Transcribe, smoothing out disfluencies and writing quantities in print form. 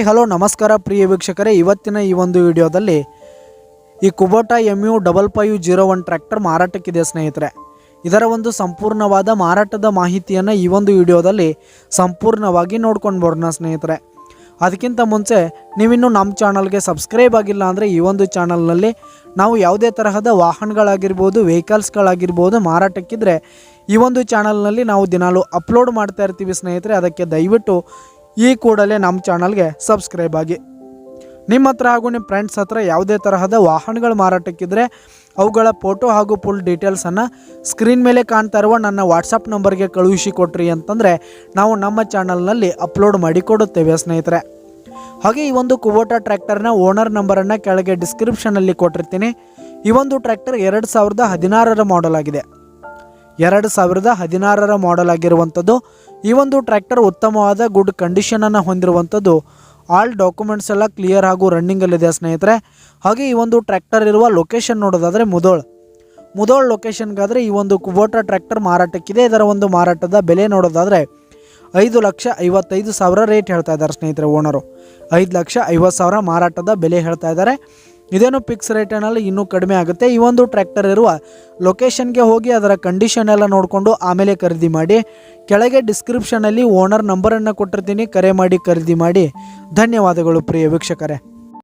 Hello ನಮಸ್ಕಾರ ಪ್ರಿಯ ವೀಕ್ಷಕರೇ, ಇವತ್ತಿನ ಈ ಒಂದು ವಿಡಿಯೋದಲ್ಲಿ ಈ ಕುಬೋಟಾ MU5501 ಟ್ರ್ಯಾಕ್ಟರ್ ಮಾರಾಟಕ್ಕಿದೆ ಸ್ನೇಹಿತರೆ. ಇದರ ಒಂದು ಸಂಪೂರ್ಣವಾದ ಮಾರಾಟದ ಮಾಹಿತಿಯನ್ನು ಈ ಒಂದು ವಿಡಿಯೋದಲ್ಲಿ ಸಂಪೂರ್ಣವಾಗಿ ನೋಡ್ಕೊಂಡು ಬರೋಣ ಸ್ನೇಹಿತರೆ. ಅದಕ್ಕಿಂತ ಮುಂಚೆ ನೀವಿನ್ನೂ ನಮ್ಮ ಚಾನಲ್ಗೆ ಸಬ್ಸ್ಕ್ರೈಬ್ ಆಗಿಲ್ಲ ಅಂದರೆ ಈ ಒಂದು ಚಾನಲ್ನಲ್ಲಿ ನಾವು ಯಾವುದೇ ತರಹದ ವಾಹನಗಳಾಗಿರ್ಬೋದು, ವೆಹಿಕಲ್ಸ್ಗಳಾಗಿರ್ಬೋದು ಮಾರಾಟಕ್ಕಿದ್ರೆ ಈ ಒಂದು ಚಾನಲ್ನಲ್ಲಿ ನಾವು ದಿನಾಲೂ ಅಪ್ಲೋಡ್ ಮಾಡ್ತಾ ಇರ್ತೀವಿ ಸ್ನೇಹಿತರೆ. ಅದಕ್ಕೆ ದಯವಿಟ್ಟು ಈ ಕೂಡಲೇ ನಮ್ಮ ಚಾನಲ್ಗೆ ಸಬ್ಸ್ಕ್ರೈಬ್ ಆಗಿ. ನಿಮ್ಮ ಹತ್ರ ಹಾಗೂ ನಿಮ್ಮ ಫ್ರೆಂಡ್ಸ್ ಹತ್ರ ಯಾವುದೇ ತರಹದ ವಾಹನಗಳು ಮಾರಾಟಕ್ಕಿದ್ರೆ ಅವುಗಳ ಫೋಟೋ ಹಾಗೂ ಫುಲ್ ಡೀಟೇಲ್ಸನ್ನು ಸ್ಕ್ರೀನ್ ಮೇಲೆ ಕಾಣ್ತಾ ಇರುವ ನನ್ನ ವಾಟ್ಸಪ್ ನಂಬರ್ಗೆ ಕಳುಹಿಸಿ ಕೊಟ್ರಿ ಅಂತಂದರೆ ನಾವು ನಮ್ಮ ಚಾನಲ್ನಲ್ಲಿ ಅಪ್ಲೋಡ್ ಮಾಡಿ ಕೊಡುತ್ತೇವೆ ಸ್ನೇಹಿತರೆ. ಹಾಗೆ ಈ ಒಂದು ಕುಬೋಟಾ ಟ್ರ್ಯಾಕ್ಟರ್ನ ಓನರ್ ನಂಬರನ್ನು ಕೆಳಗೆ ಡಿಸ್ಕ್ರಿಪ್ಷನಲ್ಲಿ ಕೊಟ್ಟಿರ್ತೀನಿ. ಈ ಒಂದು ಟ್ರ್ಯಾಕ್ಟರ್ 2016ರ ಮಾಡೆಲ್ ಆಗಿದೆ. 2016ರ ಮಾಡೆಲ್ ಆಗಿರುವಂಥದ್ದು. ಈ ಒಂದು ಟ್ರ್ಯಾಕ್ಟರ್ ಉತ್ತಮವಾದ ಗುಡ್ ಕಂಡೀಷನನ್ನು ಹೊಂದಿರುವಂಥದ್ದು. ಆಲ್ ಡಾಕ್ಯುಮೆಂಟ್ಸ್ ಎಲ್ಲ ಕ್ಲಿಯರ್ ಹಾಗೂ ರನ್ನಿಂಗಲ್ಲಿದೆ ಸ್ನೇಹಿತರೆ. ಹಾಗೆ ಈ ಒಂದು ಟ್ರ್ಯಾಕ್ಟರ್ ಇರುವ ಲೊಕೇಶನ್ ನೋಡೋದಾದರೆ ಮುದೋಳ್ ಲೊಕೇಶನ್ಗಾದರೆ ಈ ಒಂದು ಕುಬೋಟಾ ಟ್ರ್ಯಾಕ್ಟರ್ ಮಾರಾಟಕ್ಕಿದೆ. ಇದರ ಒಂದು ಮಾರಾಟದ ಬೆಲೆ ನೋಡೋದಾದರೆ 5,55,000 ರೇಟ್ ಹೇಳ್ತಾ ಇದ್ದಾರೆ ಸ್ನೇಹಿತರೆ. ಓನರು 5,50,000 ಮಾರಾಟದ ಬೆಲೆ ಹೇಳ್ತಾ ಇದ್ದಾರೆ. ಇದೇನು ಫಿಕ್ಸ್ ರೇಟನಲ್ಲಿ ಇನ್ನೂ ಕಡಿಮೆ ಆಗುತ್ತೆ. ಈ ಒಂದು ಟ್ರ್ಯಾಕ್ಟರ್ ಇರುವ ಲೊಕೇಶನ್ಗೆ ಹೋಗಿ ಅದರ ಕಂಡೀಷನ್ ಎಲ್ಲ ನೋಡಿಕೊಂಡು ಆಮೇಲೆ ಖರೀದಿ ಮಾಡಿ. ಕೆಳಗೆ ಡಿಸ್ಕ್ರಿಪ್ಷನಲ್ಲಿ ಓನರ್ ನಂಬರನ್ನು ಕೊಟ್ಟಿರ್ತೀನಿ, ಕರೆ ಮಾಡಿ ಖರೀದಿ ಮಾಡಿ. ಧನ್ಯವಾದಗಳು ಪ್ರಿಯ ವೀಕ್ಷಕರೇ.